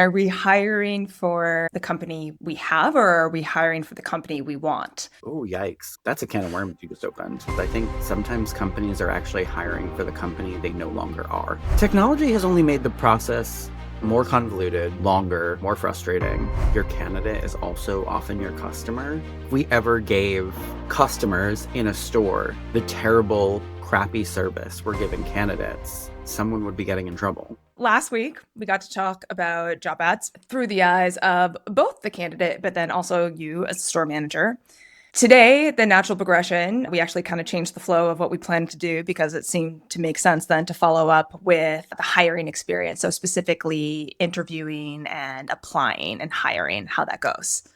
Are we hiring for the company we have, or are we hiring for the company we want? Oh, yikes. That's a can of worms you just opened. I think sometimes companies are actually hiring for the company they no longer are. Technology has only made the process more convoluted, longer, more frustrating. Your candidate is also often your customer. If we ever gave customers in a store the terrible, crappy service we're giving candidates, someone would be getting in trouble. Last week, we got to talk about job ads through the eyes of both the candidate, but then also you as a store manager. Today, the natural progression, we actually kind of changed the flow of what we planned to do because it seemed to make sense then to follow up with the hiring experience. So, specifically interviewing and applying and hiring, how that goes.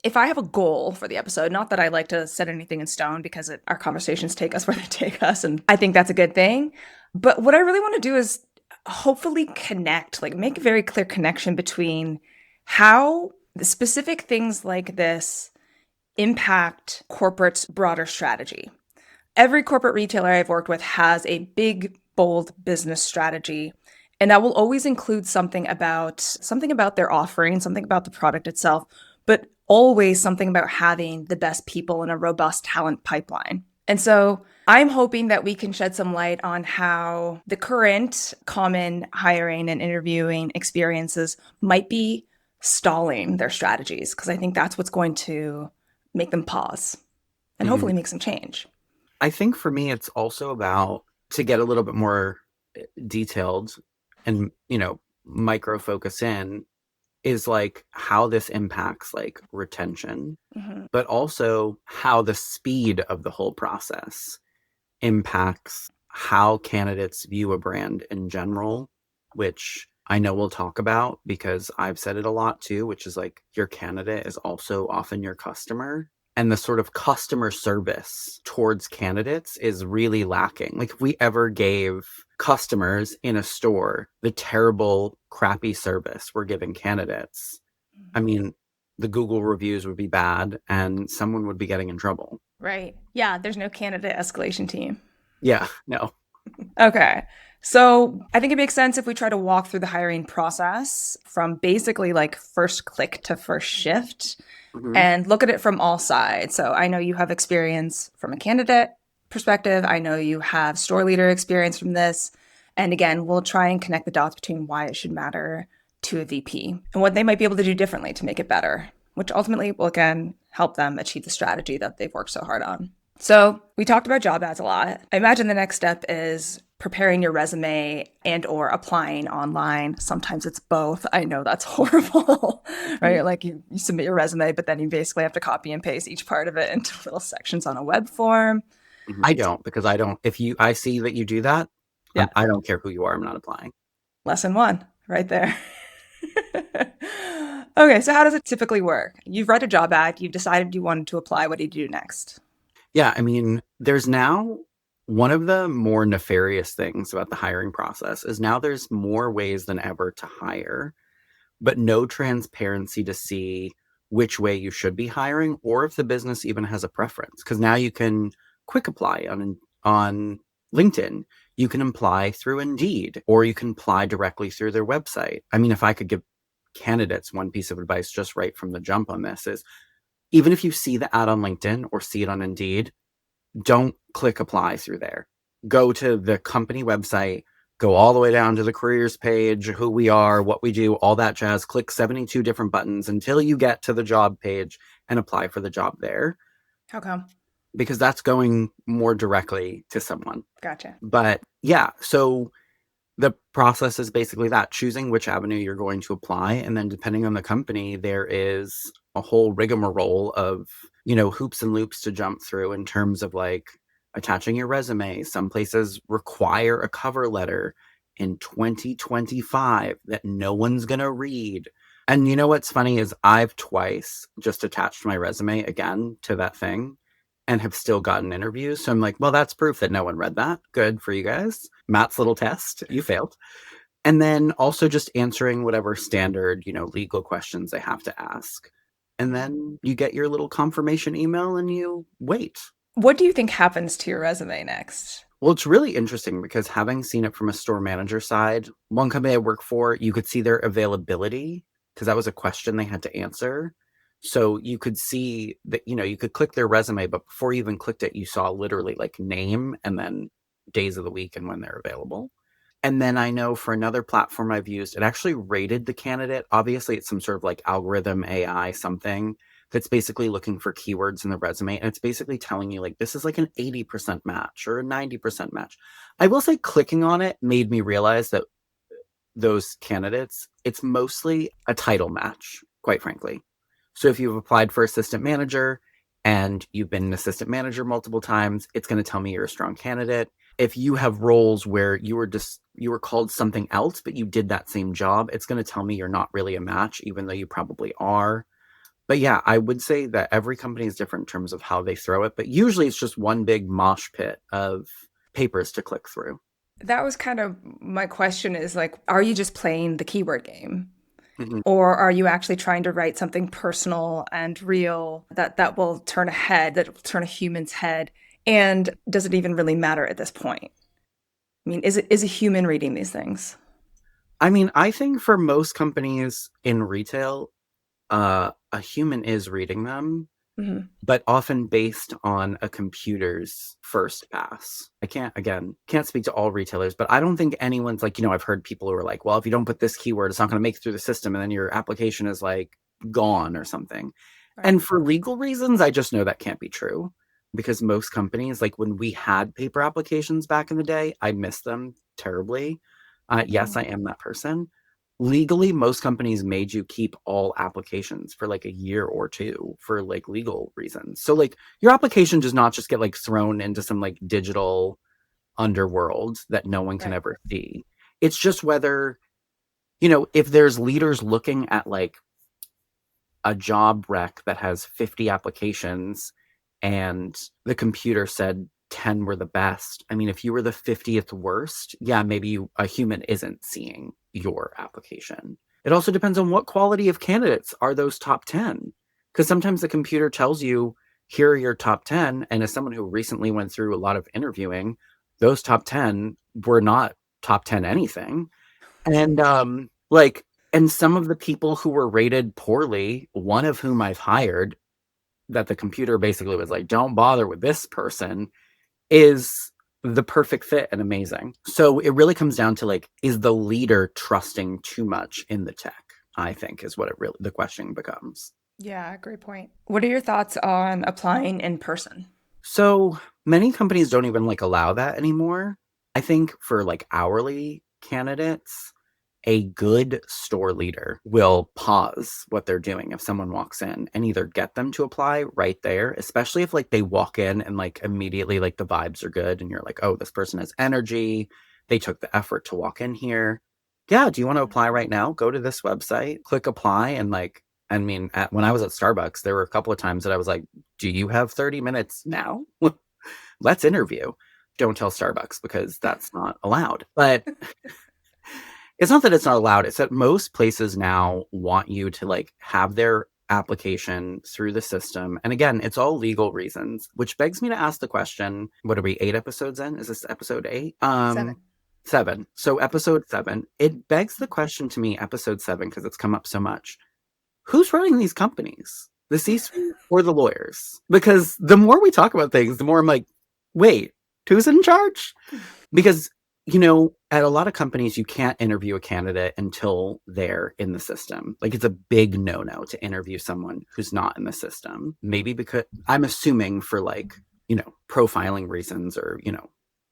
If I have a goal for the episode, not that I like to set anything in stone because our conversations take us where they take us, and I think that's a good thing. But what I really want to do is hopefully connect, like make a very clear connection between how the specific things like this impact corporate's broader strategy. Every corporate retailer I've worked with has a big, bold business strategy. And that will always include something about their offering, something about the product itself, but always something about having the best people in a robust talent pipeline. And so I'm hoping that we can shed some light on how the current common hiring and interviewing experiences might be stalling their strategies, because I think that's what's going to make them pause and Mhm. hopefully make some change. I think for me, it's also about to get a little bit more detailed and, micro focus in is like how this impacts like retention, Mhm. but also how the speed of the whole process impacts how candidates view a brand in general, which I know we'll talk about because I've said it a lot too, which is like your candidate is also often your customer. And the sort of customer service towards candidates is really lacking. Like, if we ever gave customers in a store the terrible, crappy service we're giving candidates, I mean, the Google reviews would be bad and someone would be getting in trouble. Right. Yeah, there's no candidate escalation team. Yeah, no. Okay. So I think it makes sense if we try to walk through the hiring process from basically like first click to first shift Mhm. and look at it from all sides. So I know you have experience from a candidate perspective. I know you have store leader experience from this. And again, we'll try and connect the dots between why it should matter to a VP and what they might be able to do differently to make it better, which ultimately will again help them achieve the strategy that they've worked so hard on. So we talked about job ads a lot. I imagine the next step is preparing your resume and or applying online. Sometimes it's both. I know that's horrible, right? Like you submit your resume, but then you basically have to copy and paste each part of it into little sections on a web form. I don't, because I don't, if I see that you do that, Yeah, I don't care who you are. I'm not applying. lesson one right there. Okay, so how does it typically work? You've read a job ad, you've decided you wanted to apply. What do you do next? Yeah, I mean, there's now one of the more nefarious things about the hiring process is now there's more ways than ever to hire, but no transparency to see which way you should be hiring or if the business even has a preference. Because now you can quick apply on LinkedIn. You can apply through Indeed, or you can apply directly through their website. I mean, if I could give candidates one piece of advice just right from the jump on this is even if you see the ad on LinkedIn or see it on Indeed, don't click apply through there. Go to the company website, go all the way down to the careers page, who we are, what we do, all that jazz. Click 72 different buttons until you get to the job page and apply for the job there, How come? because that's going more directly to someone. Gotcha. But yeah, so the process is basically that, choosing which avenue you're going to apply. And then depending on the company, there is a whole rigmarole of, hoops and loops to jump through in terms of like attaching your resume. Some places require a cover letter in 2025 that no one's going to read. And what's funny is I've twice just attached my resume again to that thing and have still gotten interviews. So I'm like, well, that's proof that no one read that. Good for you guys. Matt's little test, you failed. And then also just answering whatever standard, legal questions they have to ask. And then you get your little confirmation email and you wait. What do you think happens to your resume next? Well, it's really interesting because having seen it from a store manager side, one company I work for, you could see their availability because that was a question they had to answer. So you could see that, you could click their resume, but before you even clicked it, you saw literally like name and then days of the week and when they're available. And then I know for another platform I've used, it actually rated the candidate. Obviously, it's some sort of like algorithm AI something that's basically looking for keywords in the resume. And it's basically telling you like this is like an 80% match or a 90% match. I will say clicking on it made me realize that those candidates, it's mostly a title match, quite frankly. So if you've applied for assistant manager and you've been an assistant manager multiple times, it's going to tell me you're a strong candidate. If you have roles where you were called something else, but you did that same job, it's going to tell me you're not really a match, even though you probably are. But yeah, I would say that every company is different in terms of how they throw it, but usually it's just one big mosh pit of papers to click through. That was kind of my question is like, are you just playing the keyword game? Mhm. Or are you actually trying to write something personal and real that will turn a head, that will turn a human's head? And does it even really matter at this point? I mean, is a human reading these things? I mean, I think for most companies in retail, a human is reading them, Hmm. but often based on a computer's first pass. I can't speak to all retailers, but I don't think anyone's like, I've heard people who are like, well, if you don't put this keyword, it's not going to make it through the system. And then your application is like gone or something. Right. And for legal reasons, I just know that can't be true because most companies, like when we had paper applications back in the day, I miss them terribly. Yes, Mhm. I am that person. Legally, most companies made you keep all applications for like a year or two for like legal reasons. So like your application does not just get like thrown into some like digital underworld that no one can Right. ever see. It's just whether, if there's leaders looking at like a job rec that has 50 applications and the computer said 10 were the best. I mean, if you were the 50th worst, yeah, maybe a human isn't seeing your application. It also depends on what quality of candidates are those top 10. Because sometimes the computer tells you, here are your top 10. And as someone who recently went through a lot of interviewing, those top 10 were not top 10 anything. And and some of the people who were rated poorly, one of whom I've hired, that the computer basically was like, don't bother with this person, is the perfect fit and amazing. So it really comes down to like, is the leader trusting too much in the tech? I think is what the question becomes. Yeah, great point. What are your thoughts on applying in person? So many companies don't even like allow that anymore. I think for like hourly candidates, a good store leader will pause what they're doing if someone walks in and either get them to apply right there, especially if like they walk in and like immediately like the vibes are good and you're like, oh, this person has energy. They took the effort to walk in here. Yeah, do you want to apply right now? Go to this website, click apply, and like, I mean, when I was at Starbucks, there were a couple of times that I was like, do you have 30 minutes now? Let's interview. Don't tell Starbucks because that's not allowed. But it's not that it's not allowed. It's that most places now want you to like have their application through the system. And again, it's all legal reasons, which begs me to ask the question, what are we 8 episodes in? Is this episode 8? 7. 7. So episode 7, it begs the question to me, episode 7, because it's come up so much. Who's running these companies? The C-suite or the lawyers? Because the more we talk about things, the more I'm like, wait, who's in charge? Because at a lot of companies you can't interview a candidate until they're in the system. Like it's a big no-no to interview someone who's not in the system, maybe because I'm assuming for like profiling reasons or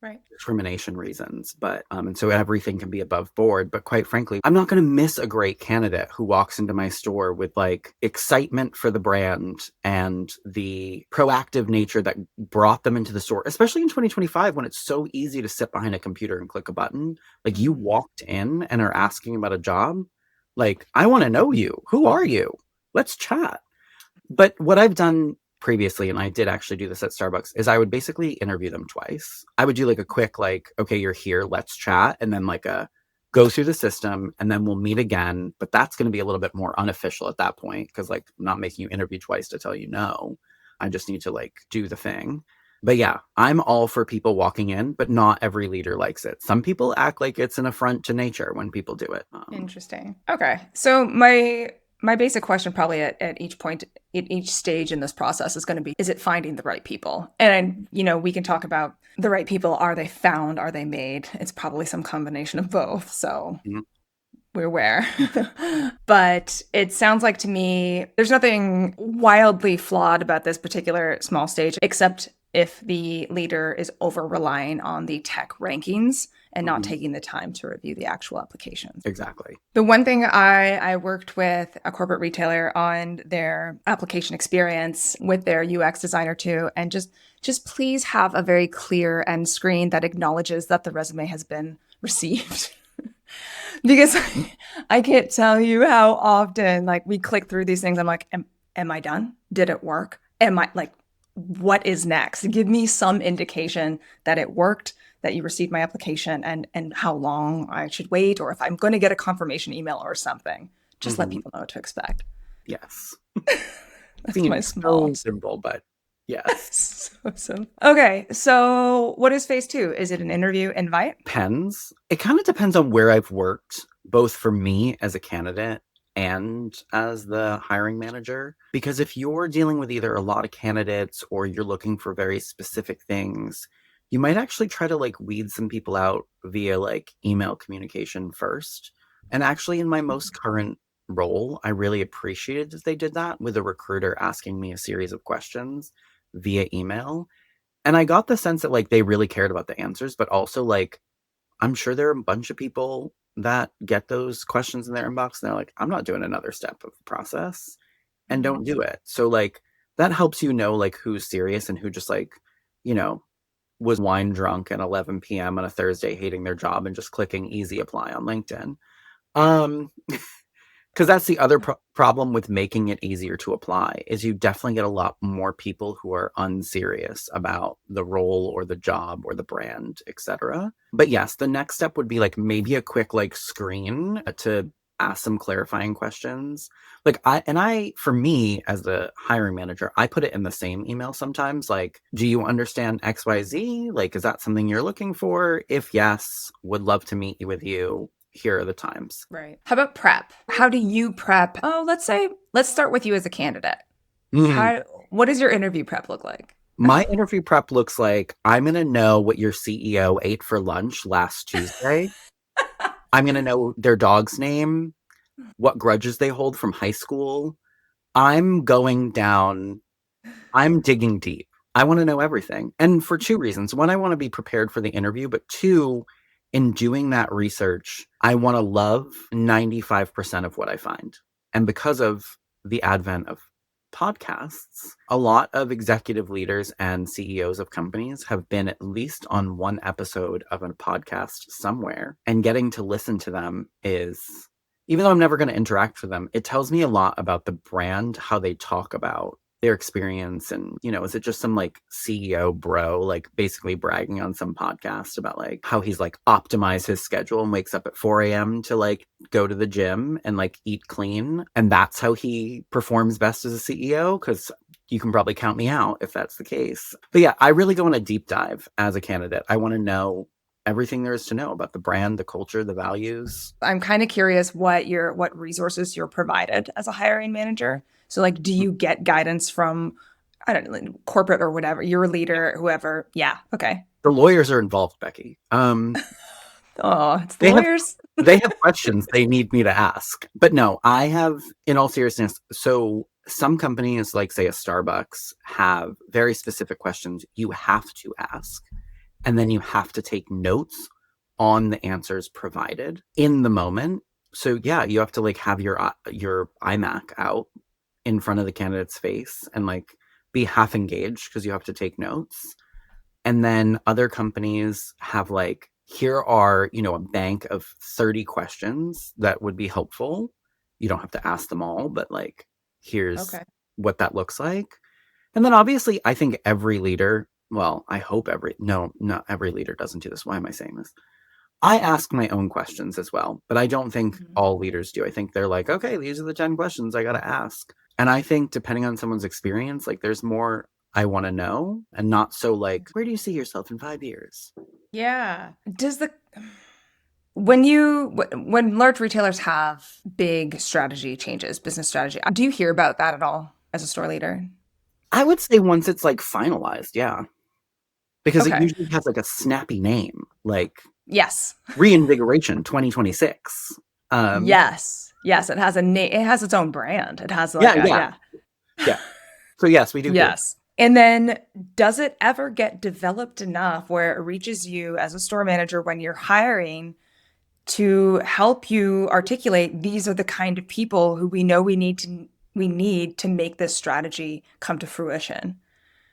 Right. discrimination reasons, but and so everything can be above board. But quite frankly, I'm not going to miss a great candidate who walks into my store with like excitement for the brand and the proactive nature that brought them into the store, especially in 2025 when it's so easy to sit behind a computer and click a button. Like you Mhm. walked in and are asking about a job. Like, I want to know you. Who are you? Let's chat. But what I've done previously, and I did actually do this at Starbucks, is I would basically interview them twice. I would do like a quick, like, okay, you're here, let's chat, and then like a go through the system, and then we'll meet again. But that's going to be a little bit more unofficial at that point because, like, I'm not making you interview twice to tell you no. I just need to like do the thing. But yeah, I'm all for people walking in, but not every leader likes it. Some people act like it's an affront to nature when people do it. Interesting. Okay. So my basic question probably at each point at each stage in this process is going to be, is it finding the right people? And we can talk about the right people. Are they found? Are they made? It's probably some combination of both. So Mhm. we're aware. But it sounds like to me there's nothing wildly flawed about this particular small stage, except if the leader is over relying on the tech rankings and not Mhm. taking the time to review the actual applications. Exactly. The one thing I worked with a corporate retailer on their application experience with their UX designer too, and just please have a very clear end screen that acknowledges that the resume has been received. Because I can't tell you how often like we click through these things. I'm like, am I done? Did it work? Am I like, what is next? Give me some indication that it worked, that you received my application, and how long I should wait, or if I'm going to get a confirmation email or something. Just let Mhm. people know what to expect. Yes. That's my Seems small. so simple, but yes. So, so. Okay, so what is phase two? Is it an interview invite? Depends. It kind of depends on where I've worked, both for me as a candidate and as the hiring manager. Because if you're dealing with either a lot of candidates or you're looking for very specific things, you might actually try to like weed some people out via like email communication first. And actually, in my most current role, I really appreciated that they did that with a recruiter asking me a series of questions via email. And I got the sense that like they really cared about the answers, but also like I'm sure there are a bunch of people that get those questions in their inbox and they're like, I'm not doing another step of the process and don't Mhm. do it. So like that helps you know like who's serious and who just like, you know, was wine drunk at 11 p.m. on a Thursday hating their job and just clicking easy apply on LinkedIn. Um because that's the other problem with making it easier to apply is you definitely get a lot more people who are unserious about the role or the job or the brand, etc. But yes, the next step would be like maybe a quick like screen to ask some clarifying questions. Like I for me as the hiring manager, I put it in the same email sometimes like, do you understand XYZ? Like is that something you're looking for? If yes, would love to meet with you. Here are the times. Right. How about prep? How do you prep? Oh, let's start with you as a candidate. Mhm. How what does your interview prep look like? My interview prep looks like I'm going to know what your CEO ate for lunch last Tuesday. I'm going to know their dog's name, what grudges they hold from high school. I'm going down, I'm digging deep. I want to know everything. And for two reasons. One, I want to be prepared for the interview, but two, in doing that research, I want to love 95% of what I find. And because of the advent of podcasts, a lot of executive leaders and CEOs of companies have been at least on one episode of a podcast somewhere. And getting to listen to them is, even though I'm never going to interact with them, it tells me a lot about the brand, how they talk about their experience. And is it just some like CEO bro like basically bragging on some podcast about like how he's like optimized his schedule and wakes up at 4 a.m. to like go to the gym and like eat clean, and that's how he performs best as a CEO? Because you can probably count me out if that's the case. But yeah, I really go on a deep dive as a candidate. I want to know everything there is to know about the brand, the culture, the values. I'm kind of curious what resources you're provided as a hiring manager. So like do you get guidance from I don't know, like, corporate or whatever, your leader, whoever. Yeah, okay. The lawyers are involved, Becky. Oh, it's the They have lawyers. they have questions they need me to ask. But no, I have, in all seriousness, so some companies, like say a Starbucks, have very specific questions you have to ask. And then you have to take notes on the answers provided in the moment. So yeah, you have to like have your iMac out in front of the candidate's face and like be half engaged because you have to take notes. And then other companies have like, here are, a bank of 30 questions that would be helpful. You don't have to ask them all, but like, here's Okay. what that looks like. And then obviously, I think every leader, well, I hope no, not every leader doesn't do this. Why am I saying this? I ask my own questions as well, but I don't think Mhm. all leaders do. I think they're like, okay, these are the 10 questions I got to ask. And I think depending on someone's experience, like there's more I want to know, and not so like, where do you see yourself in 5 years? Yeah. When large retailers have big strategy changes, business strategy, do you hear about that at all as a store leader? I would say once it's like finalized, yeah. Because it Okay. usually has like a snappy name, like Yes. Reinvigoration 2026. Um, Yes. Yes, it has a name. It has its own brand. It has like yeah, a, yeah, yeah. yeah. So yes, we do hear. Yes. And then does it ever get developed enough where it reaches you as a store manager when you're hiring to help you articulate these are the kind of people who we know we need to make this strategy come to fruition?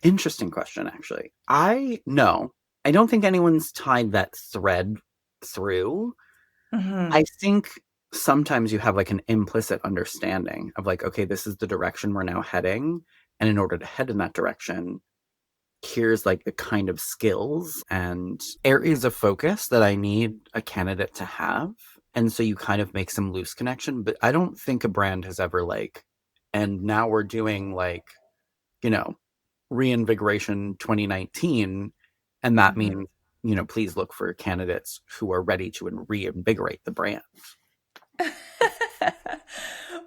Interesting question, actually. I don't think anyone's tied that thread through. Hmm. I think sometimes you have like an implicit understanding of like, okay, this is the direction we're now heading. And in order to head in that direction, here's like the kind of skills and areas of focus that I need a candidate to have. And so you kind of make some loose connection, but I don't think a brand has ever like, and now we're doing like, you know, Reinvigoration 2019. And that Hmm. means, please look for candidates who are ready to reinvigorate the brand.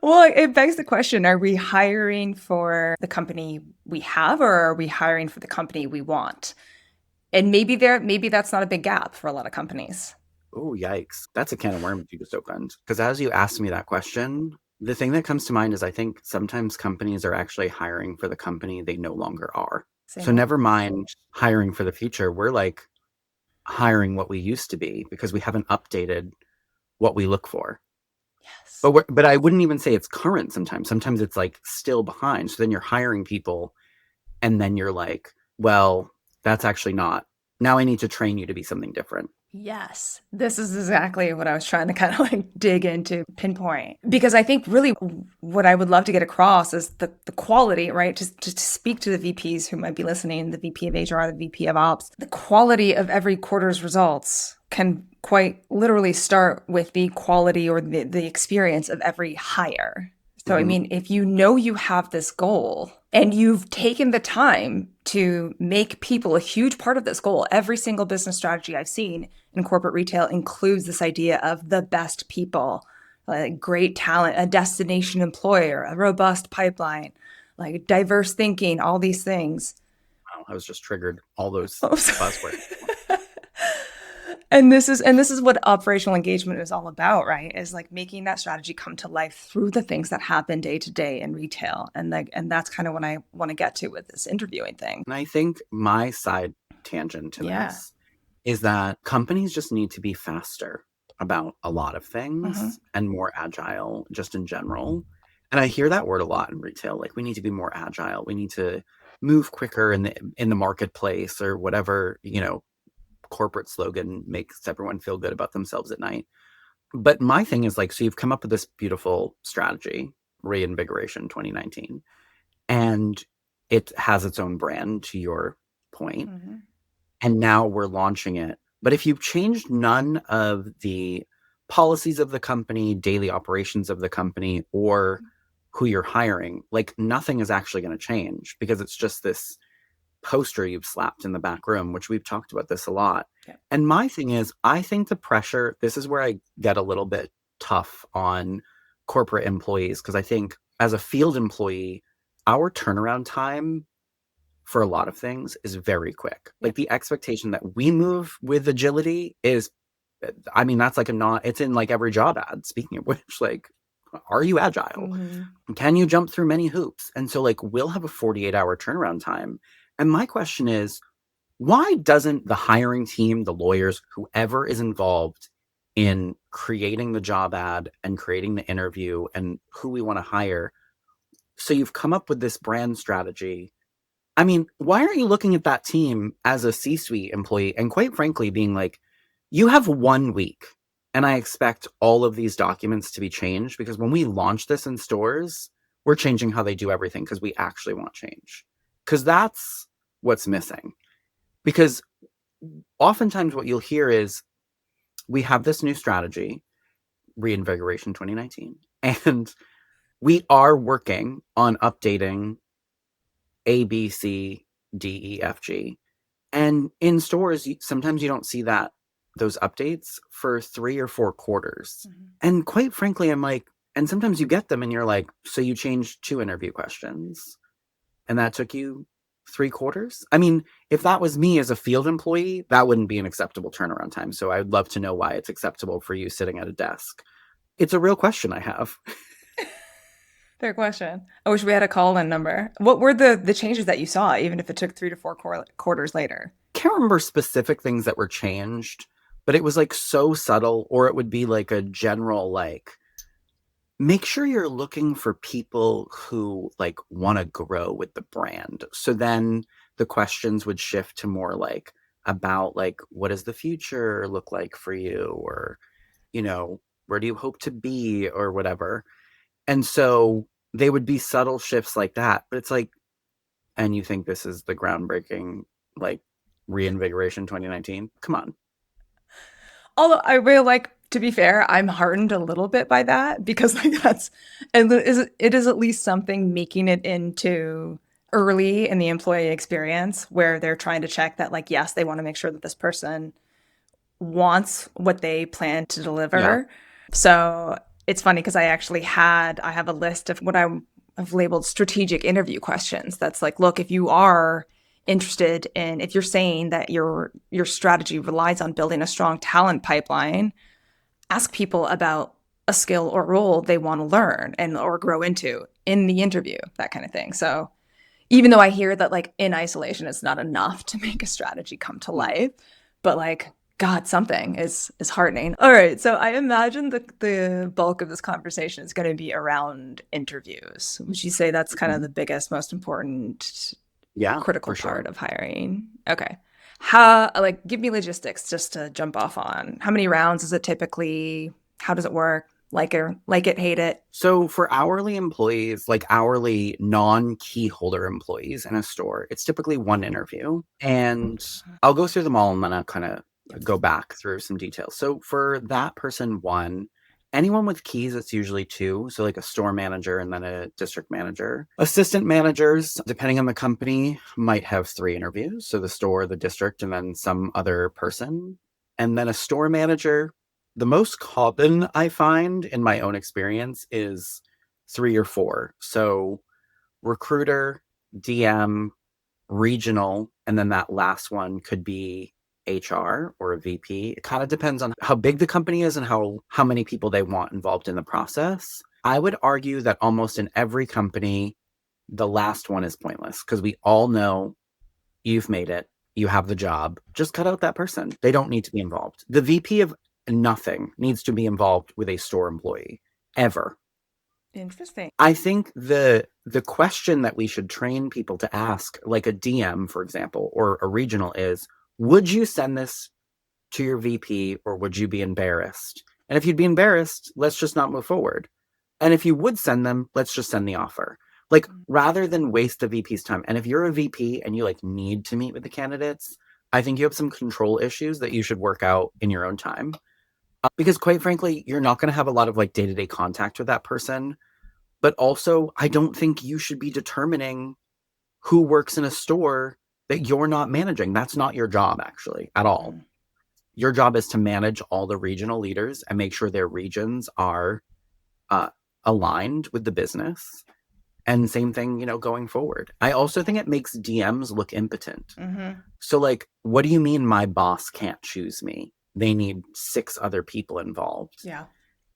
Well, it begs the question, are we hiring for the company we have, or are we hiring for the company we want? And maybe that's not a big gap for a lot of companies. Oh, yikes. That's a can of worms you just opened. Because as you asked me that question, the thing that comes to mind is I think sometimes companies are actually hiring for the company they no longer are. Same So here. never mind hiring for the future. We're like hiring what we used to be because we haven't updated what we look for. Yes. But I wouldn't even say it's current sometimes. Sometimes it's like still behind. So then you're hiring people and then you're like, well, that's actually not. Now I need to train you to be something different. Yes, this is exactly what I was trying to kind of like dig into, pinpoint. Because I think really what I would love to get across is the quality, right? Just to speak to the VPs who might be listening, the VP of HR, the VP of Ops, the quality of every quarter's results can quite literally start with the quality or the experience of every hire. So, I Mhm. mean, if you know you have this goal and you've taken the time to make people a huge part of this goal, every single business strategy I've seen in corporate retail includes this idea of the best people, like great talent, a destination employer, a robust pipeline, like diverse thinking, all these things. Wow, I was just triggered. All those buzzwords. And this is what operational engagement is all about, right? Is like making that strategy come to life through the things that happen day to day in retail. And that's kind of what I want to get to with this interviewing thing. And I think my side tangent to Yeah. this is that companies just need to be faster about a lot of Hmm. things and more agile just in general. And I hear that word a lot in retail. Like we need to be more agile. We need to move quicker in the marketplace or whatever, corporate slogan makes everyone feel good about themselves at night. But my thing is like, so you've come up with this beautiful strategy, Reinvigoration 2019, and it has its own brand to your point. Hmm. And now we're launching it. But if you've changed none of the policies of the company, daily operations of the company, or who you're hiring, like nothing is actually going to change because it's just this poster you've slapped in the back room, which we've talked about this a lot. Yeah. And my thing is, I think the pressure, this is where I get a little bit tough on corporate employees because I think as a field employee, our turnaround time for a lot of things is very quick. Yeah. Like the expectation that we move with agility is, I mean, that's like a not, it's in like every job ad. Speaking of which, like, are you agile? Hmm. Can you jump through many hoops? And so, like, we'll have a 48-hour turnaround time. And my question is, why doesn't the hiring team, the lawyers, whoever is involved in creating the job ad and creating the interview and who we want to hire? So you've come up with this brand strategy. I mean, why aren't you looking at that team as a C-suite employee and quite frankly being like, you have 1 week and I expect all of these documents to be changed because when we launch this in stores, we're changing how they do everything because we actually want change. Because that's what's missing. Because oftentimes what you'll hear is we have this new strategy, Reinvigoration 2019, and we are working on updating A, B, C, D, E, F, G. And in stores, sometimes you don't see those updates for 3 or 4 quarters. Mm-hmm. And quite frankly, I'm like, and sometimes you get them and you're like, so you changed 2 interview questions and that took you 3 quarters? I mean, if that was me as a field employee, that wouldn't be an acceptable turnaround time. So I'd love to know why it's acceptable for you sitting at a desk. It's a real question I have. Fair question. I wish we had a call-in number. What were the changes that you saw, even if it took 3 to 4 quarters later? Can't remember specific things that were changed, but it was like so subtle, or it would be like a general, like, make sure you're looking for people who like want to grow with the brand. So then the questions would shift to more like about like, what does the future look like for you? Or, where do you hope to be or whatever? And so they would be subtle shifts like that. But it's like, and you think this is the groundbreaking, like, reinvigoration 2019? Come on. Although I will like to be fair, I'm heartened a little bit by that because like it is at least something making it into early in the employee experience where they're trying to check that like yes, they want to make sure that this person wants what they plan to Yeah. deliver. So it's funny because I have a list of what I've labeled strategic interview questions. That's like, look, if you are interested in, if you're saying that your strategy relies on building a strong talent pipeline, ask people about a skill or role they want to learn and or grow into in the interview, that kind of thing. So even though I hear that like in isolation it's not enough to make a strategy come to life, but like God, something is heartening. All right, so I imagine the bulk of this conversation is going to be around interviews. Would you say that's kind of Mhm. the biggest, most important, Yeah, critical for sure. part of hiring? Okay. How, like, give me logistics just to jump off on. How many rounds is it typically? How does it work? Like it, hate it? So for hourly employees, like hourly non-key holder employees in a store, it's typically one interview. And I'll go through them all and then I'll kind of go back through some details. So for that person one, anyone with keys, it's usually two. So like a store manager and then a district manager. Assistant managers, depending on the company, might have 3 interviews. So the store, the district, and then some other person. And then a store manager, the most common I find in my own experience is 3 or 4. So recruiter, DM, regional, and then that last one could be HR or a VP. It kind of depends on how big the company is and how many people they want involved in the process. I would argue that almost in every company, the last one is pointless because we all know you've made it. You have the job. Just cut out that person. They don't need to be involved. The VP of nothing needs to be involved with a store employee ever. Interesting. I think the question that we should train people to ask, like a DM, for example, or a regional is, would you send this to your VP or would you be embarrassed? And if you'd be embarrassed, let's just not move forward. And if you would send them, let's just send the offer. Like rather than waste the VP's time. And if you're a VP and you like need to meet with the candidates, I think you have some control issues that you should work out in your own time. Because quite frankly, you're not going to have a lot of like day-to-day contact with that person. But also, I don't think you should be determining who works in a store that you're not managing. That's not your job, actually, at all. Mm. Your job is to manage all the regional leaders and make sure their regions are uh, aligned with the business. And same thing, going forward. I also think it makes DMs look impotent. Mm-hmm. So, like, what do you mean my boss can't choose me? They need 6 other people involved. Yeah.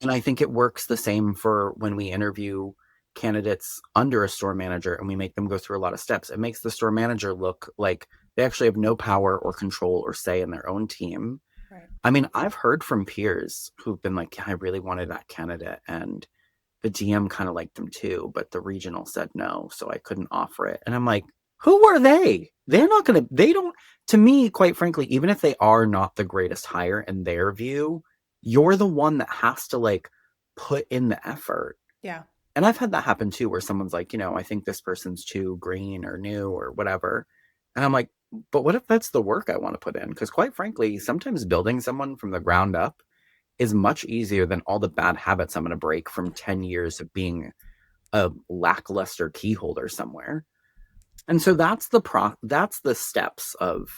And I think it works the same for when we interview candidates under a store manager and we make them go through a lot of steps. It makes the store manager look like they actually have no power or control or say in their own team. Right. I mean, I've heard from peers who've been like, I really wanted that candidate and the GM kind of liked them too, but the regional said no, so I couldn't offer it. And I'm like, who are they? They're not going to, they don't, to me, quite frankly, even if they are not the greatest hire in their view, you're the one that has to like put in the effort. Yeah. And I've had that happen too, where someone's like, I think this person's too green or new or whatever. And I'm like, but what if that's the work I want to put in? Because quite frankly, sometimes building someone from the ground up is much easier than all the bad habits I'm going to break from 10 years of being a lackluster key holder somewhere. And so that's the steps of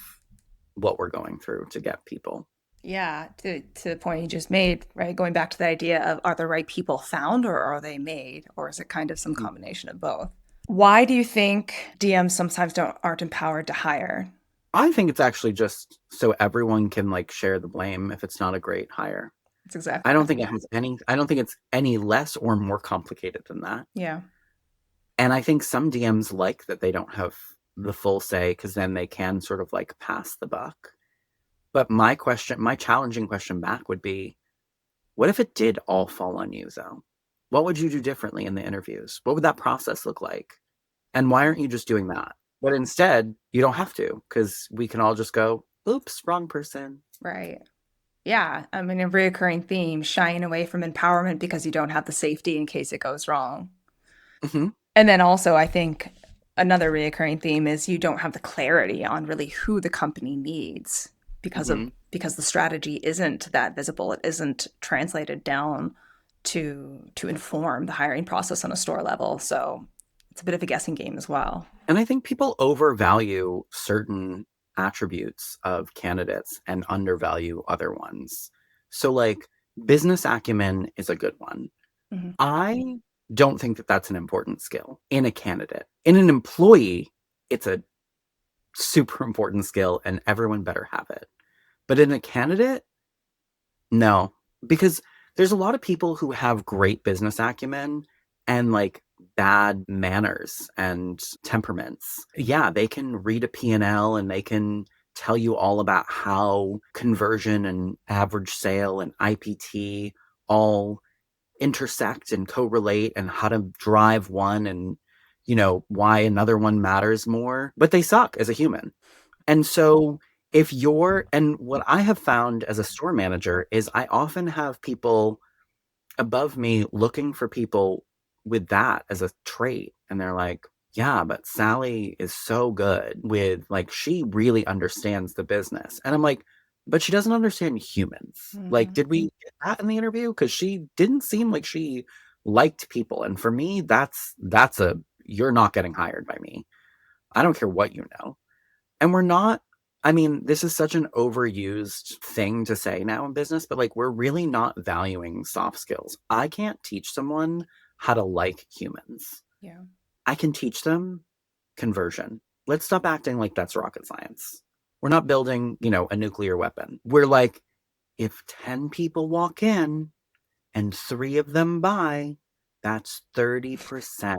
what we're going through to get people. Yeah, to the point you just made, right? Going back to the idea of are the right people found or are they made? Or is it kind of some combination of both? Why do you think DMs sometimes don't aren't empowered to hire? I think it's actually just so everyone can like share the blame if it's not a great hire. It's exactly I don't that. think it Yeah. has any I don't think it's any less or more complicated than that. Yeah. And I think some DMs like that they don't have the full say because then they can sort of like pass the buck. But my challenging question back would be, what if it did all fall on you though? What would you do differently in the interviews? What would that process look like? And why aren't you just doing that? But instead, you don't have to because we can all just go, oops, wrong person. Right. Yeah. I mean, a reoccurring theme, shying away from empowerment because you don't have the safety in case it goes wrong. Hmm. And then also, I think another reoccurring theme is you don't have the clarity on really who the company needs Hmm. because the strategy isn't that visible. It isn't translated down to inform the hiring process on a store level. So it's a bit of a guessing game as well. And I think people overvalue certain attributes of candidates and undervalue other ones. So, like, business acumen is a good one. Hmm. I don't think that that's an important skill in a candidate. In an employee, it's a super important skill and everyone better have it. But in a candidate, no, because there's a lot of people who have great business acumen and like bad manners and temperaments. Yeah, they can read a P&L and they can tell you all about how conversion and average sale and IPT all intersect and correlate and how to drive one and why another one matters more, but they suck as a human. And so if you're and what I have found as a store manager is I often have people above me looking for people with that as a trait. And they're like, yeah, but Sally is so good with like she really understands the business. And I'm like, but she doesn't understand humans. Like, Hmm. did we get that in the interview? Because she didn't seem like she liked people. And for me, that's a you're not getting hired by me. I don't care what you know. And we're not I mean, this is such an overused thing to say now in business, but like we're really not valuing soft skills. I can't teach someone how to like humans. Yeah. I can teach them conversion. Let's stop acting like that's rocket science. We're not building, a nuclear weapon. We're like, if 10 people walk in and 3 of them buy, that's 30%.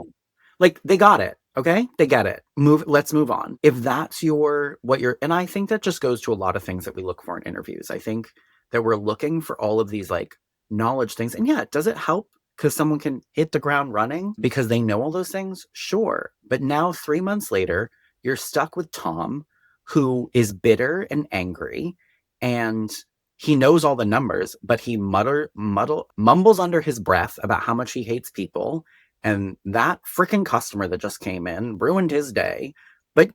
Like they got it. Okay? They get it. Let's move on. If that's and I think that just goes to a lot of things that we look for in interviews. I think that we're looking for all of these like knowledge things. And yeah, does it help because someone can hit the ground running because they know all those things? Sure. But now 3 months later, you're stuck with Tom who is bitter and angry and he knows all the numbers, but he mumbles under his breath about how much he hates people. And that freaking customer that just came in ruined his day. But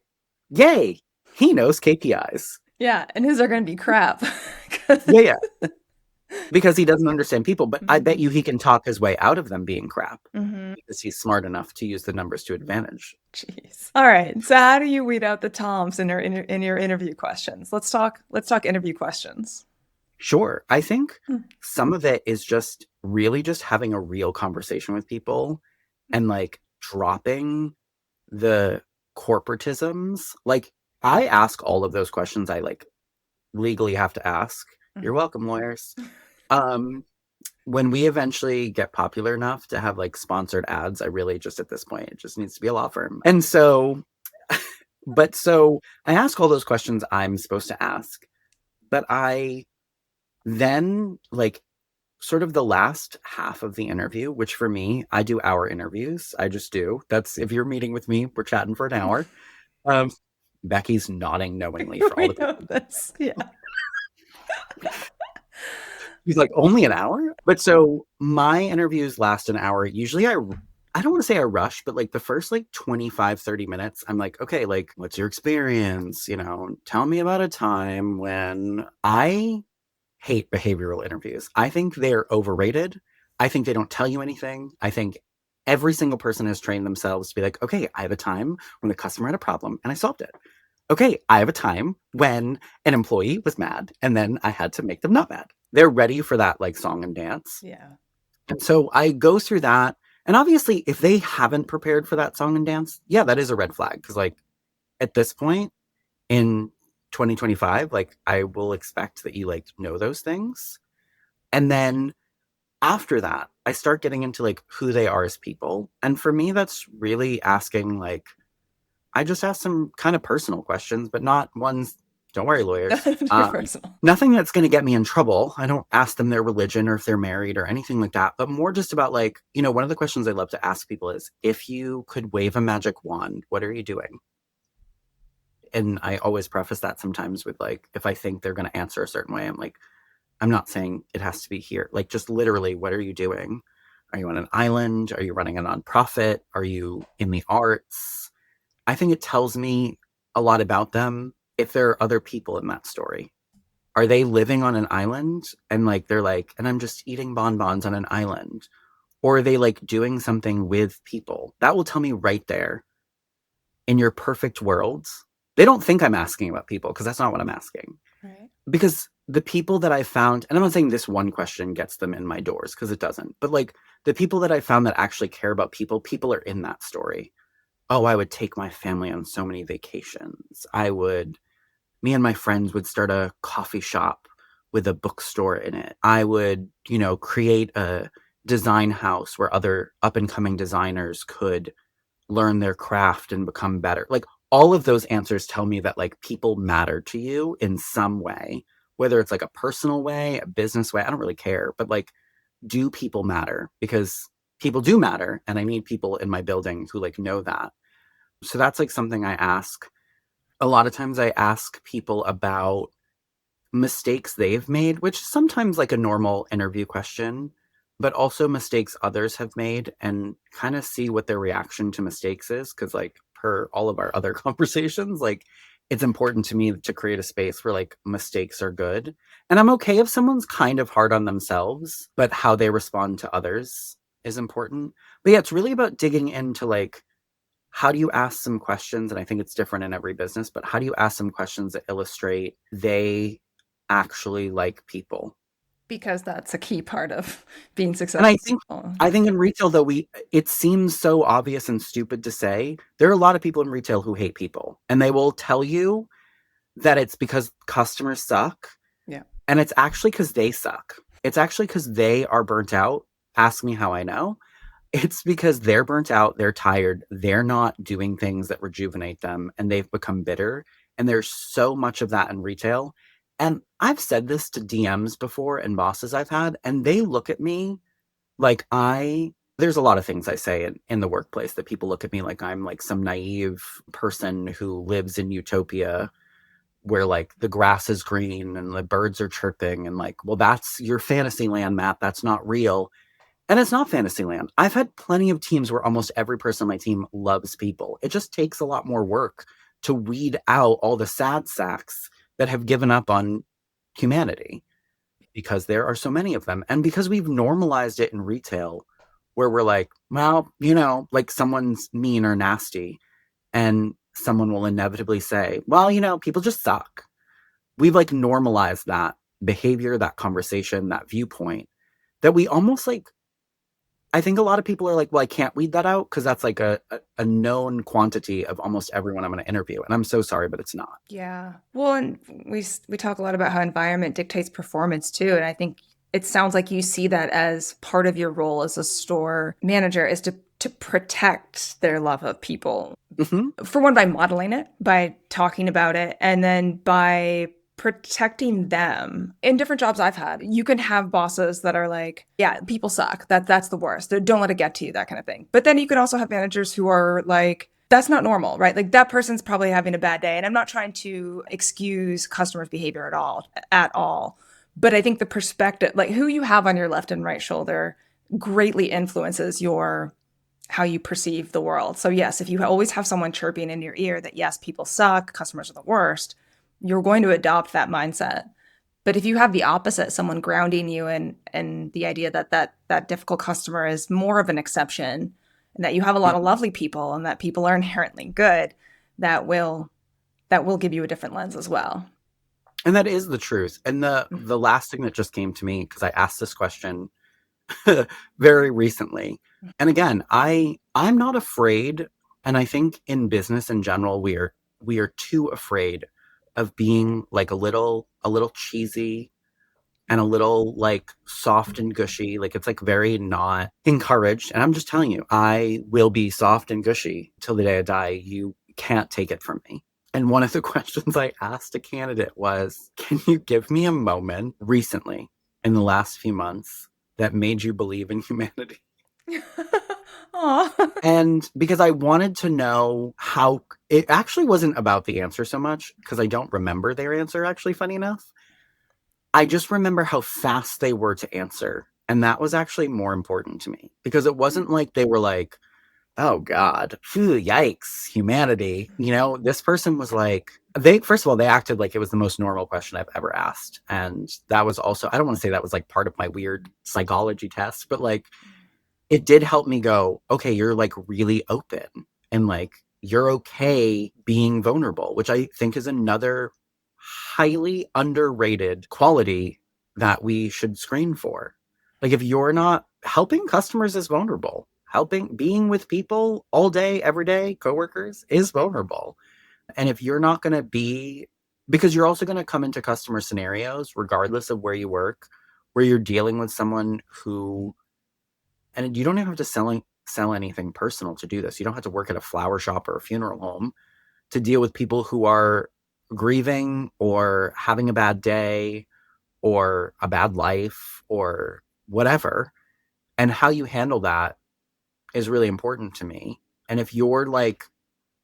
yay, he knows KPIs. Yeah. And his are going to be crap. Yeah, yeah, because he doesn't understand people. But I bet Hmm. you he can talk his way out of them being crap Hmm. because he's smart enough to use the numbers to advantage. Jeez. All right. So how do you weed out the toms in your interview questions? Let's talk interview questions. Sure. I think Hmm. some of it is just really just having a real conversation with people and like dropping the corporatisms. Like I ask all of those questions I like legally have to ask. You're welcome, lawyers. Um, when we eventually get popular enough to have like sponsored ads, I really just at this point, it just needs to be a law firm. And so, so I ask all those questions I'm supposed to ask, but I then like sort of the last half of the interview, which for me, I do hour interviews. I just do. That's if you're meeting with me, we're chatting for an hour. Um, Becky's nodding knowingly for all We the know people. this. Yeah. He's like, only an hour? But so my interviews last an hour. Usually I don't want to say I rush, but like the first like 25, 30 minutes, I'm like, okay, like what's your experience? Tell me about a time when I hate behavioral interviews. I think they're overrated. I think they don't tell you anything. I think Every single person has trained themselves to be like, okay, I have a time when the customer had a problem and I solved it. Okay, I have a time when an employee was mad and then I had to make them not mad. They're ready for that like song and dance. Yeah. And so I go through that. And obviously, if they haven't prepared for that song and dance, yeah, that is a red flag. Because, like, at this point in 2025, like, I will expect that you, like, know those things. And then after that, I start getting into, like, who they are as people. And for me, that's really asking, like, I just ask some kind of personal questions, but not ones, don't worry, lawyers. Your personal. Nothing that's going to get me in trouble. I don't ask them their religion or if they're married or anything like that, but more just about like, one of the questions I love to ask people is if you could wave a magic wand, what are you doing? And I always preface that sometimes with like, if I think they're going to answer a certain way, I'm like, I'm not saying it has to be here. Like, just literally, what are you doing? Are you on an island? Are you running a nonprofit? Are you in the arts? I think it tells me a lot about them if there are other people in that story. Are they living on an island and like they're like, and I'm just eating bonbons on an island? Or are they like doing something with people? That will tell me right there in your perfect worlds. They don't think I'm asking about people because that's not what I'm asking. Right. Because the people that I found, and I'm not saying this one question gets them in my doors because it doesn't, but like the people that I found that actually care about people, people are in that story. Oh, I would take my family on so many vacations. Me and my friends would start a coffee shop with a bookstore in it. I would, create a design house where other up and coming designers could learn their craft and become better. Like all of those answers tell me that like people matter to you in some way, whether it's like a personal way, a business way, I don't really care. But like, do people matter? Because people do matter. And I need people in my building who like know that. So that's like something I ask. A lot of times I ask people about mistakes they've made, which is sometimes like a normal interview question, but also mistakes others have made and kind of see what their reaction to mistakes is. Cause like per all of our other conversations, like it's important to me to create a space where like mistakes are good. And I'm okay if someone's kind of hard on themselves, but how they respond to others is important. But yeah, it's really about digging into like, how do you ask some questions? And I think it's different in every business, but how do you ask some questions that illustrate they actually like people? Because that's a key part of being And successful. I think in retail though, it seems so obvious and stupid to say. There are a lot of people in retail who hate people, and they will tell you that it's because customers suck. Yeah. And it's actually because they suck. It's actually because they are burnt out. Ask me how I know. It's because they're burnt out, they're tired, they're not doing things that rejuvenate them, and they've become bitter. And there's so much of that in retail. And I've said this to DMs before and bosses I've had, and they look at me like there's a lot of things I say in the workplace that people look at me like I'm like some naive person who lives in utopia where like the grass is green and the birds are chirping and like, well, that's your fantasy land, Matt. That's not real. And it's not Fantasyland. I've had plenty of teams where almost every person on my team loves people. It just takes a lot more work to weed out all the sad sacks that have given up on humanity because there are so many of them. And because we've normalized it in retail where we're like, well, like someone's mean or nasty and someone will inevitably say, well, people just suck. We've like normalized that behavior, that conversation, that viewpoint that we almost like I think a lot of people are like, well, I can't weed that out because that's like a known quantity of almost everyone I'm going to interview. And I'm so sorry, but it's not. Yeah. Well, and we talk a lot about how environment dictates performance too, and I think it sounds like you see that as part of your role as a store manager is to protect their love of people. Hmm. For one, by modeling it, by talking about it, and then by protecting them. In different jobs I've had, you can have bosses that are like, yeah, people suck. That's the worst. Don't let it get to you, that kind of thing. But then you can also have managers who are like, that's not normal, right? Like that person's probably having a bad day. And I'm not trying to excuse customers' behavior at all. But I think the perspective, like who you have on your left and right shoulder greatly influences your how you perceive the world. So yes, if you always have someone chirping in your ear that yes, people suck, customers are the worst, you're going to adopt that mindset. But if you have the opposite, someone grounding you in the idea that that difficult customer is more of an exception and that you have a lot of lovely people and that people are inherently good, that will give you a different lens as well. And that is the truth. And the last thing that just came to me, because I asked this question very recently. And again, I'm not afraid, and I think in business in general we are too afraid of being like a little cheesy and a little like soft and gushy. Like it's like very not encouraged. And I'm just telling you, I will be soft and gushy till the day I die. You can't take it from me. And one of the questions I asked a candidate was, can you give me a moment recently in the last few months that made you believe in humanity? Aw. And because I wanted to know how it actually wasn't about the answer so much, because I don't remember their answer, actually, funny enough. I just remember how fast they were to answer. And that was actually more important to me because it wasn't like they were like, oh God, phew, yikes, humanity. This person was like, first of all, they acted like it was the most normal question I've ever asked. And that was also, I don't want to say that was like part of my weird psychology test, but like it did help me go, okay, you're like really open and like you're okay being vulnerable, which I think is another highly underrated quality that we should screen for. Like if you're not helping customers is vulnerable. Helping being with people all day, every day, coworkers is vulnerable. And if you're not going to be, because you're also going to come into customer scenarios, regardless of where you work, where you're dealing with someone who, and you don't even have to sell anything personal to do this. You don't have to work at a flower shop or a funeral home to deal with people who are grieving or having a bad day or a bad life or whatever. And how you handle that is really important to me. And if you're like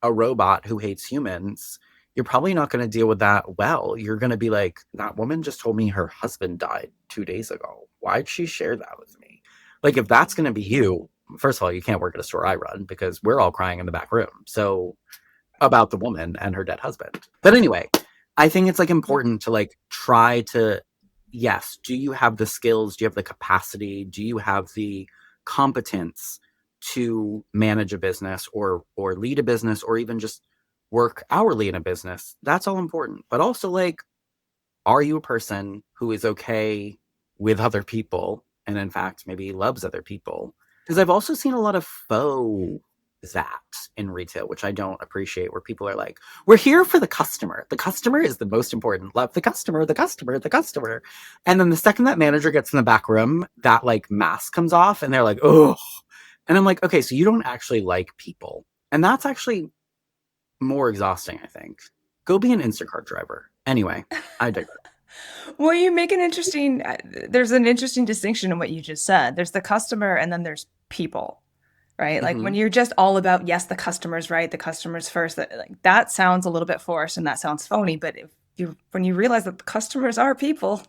a robot who hates humans, you're probably not going to deal with that well. You're going to be like, that woman just told me her husband died 2 days ago. Why'd she share that with me? Like, if that's going to be you, first of all, you can't work at a store I run because we're all crying in the back room. So, about the woman and her dead husband. But anyway, I think it's like important to like try to, yes, do you have the skills? Do you have the capacity? Do you have the competence to manage a business or lead a business or even just work hourly in a business? That's all important. But also like, are you a person who is okay with other people and in fact maybe loves other people? Because I've also seen a lot of faux that in retail, which I don't appreciate, where people are like, we're here for the customer. The customer is the most important. Love the customer, the customer, the customer. And then the second that manager gets in the back room, that like mask comes off and they're like, oh. And I'm like, okay, so you don't actually like people. And that's actually more exhausting, I think. Go be an Instacart driver. Anyway, I digress. Well, you make an interesting, there's an interesting distinction in what you just said. There's the customer and then there's people, right? Like when Mm-hmm. you're just all about, yes, the customer's right, the customer's first, that sounds a little bit forced and that sounds phony. But when you realize that the customers are people,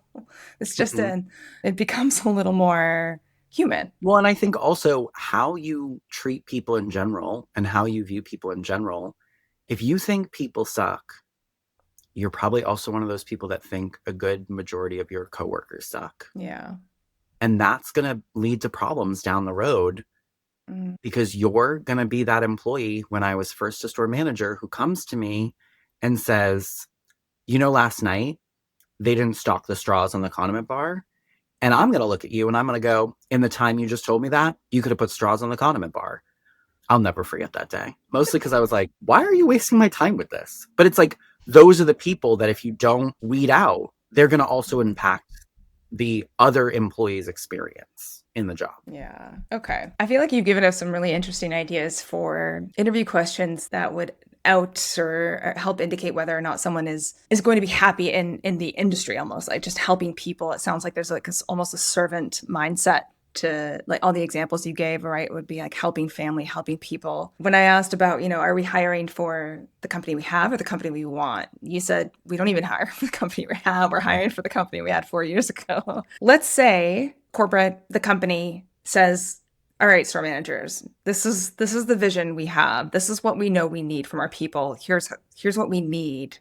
it's just Mm-hmm. it becomes a little more human. Well, and I think also how you treat people in general and how you view people in general, if you think people suck, you're probably also one of those people that think a good majority of your coworkers suck. Yeah. And that's going to lead to problems down the road Mm. because you're going to be that employee when I was first a store manager who comes to me and says, last night they didn't stock the straws on the condiment bar. And I'm going to look at you and I'm going to go, in the time you just told me that, you could have put straws on the condiment bar. I'll never forget that day. Mostly because I was like, why are you wasting my time with this? But it's like, those are the people that if you don't weed out, they're going to also impact the other employees' experience in the job. Yeah. Okay. I feel like you've given us some really interesting ideas for interview questions that would out or help indicate whether or not someone is going to be happy in the industry, almost like just helping people. It sounds like there's like almost a servant mindset to like all the examples you gave, right? Would be like helping family, helping people. When I asked about, are we hiring for the company we have or the company we want? You said we don't even hire for the company we have. We're hiring for the company we had 4 years ago. Let's say the company says, all right, store managers, this is the vision we have. This is what we know we need from our people. Here's what we need.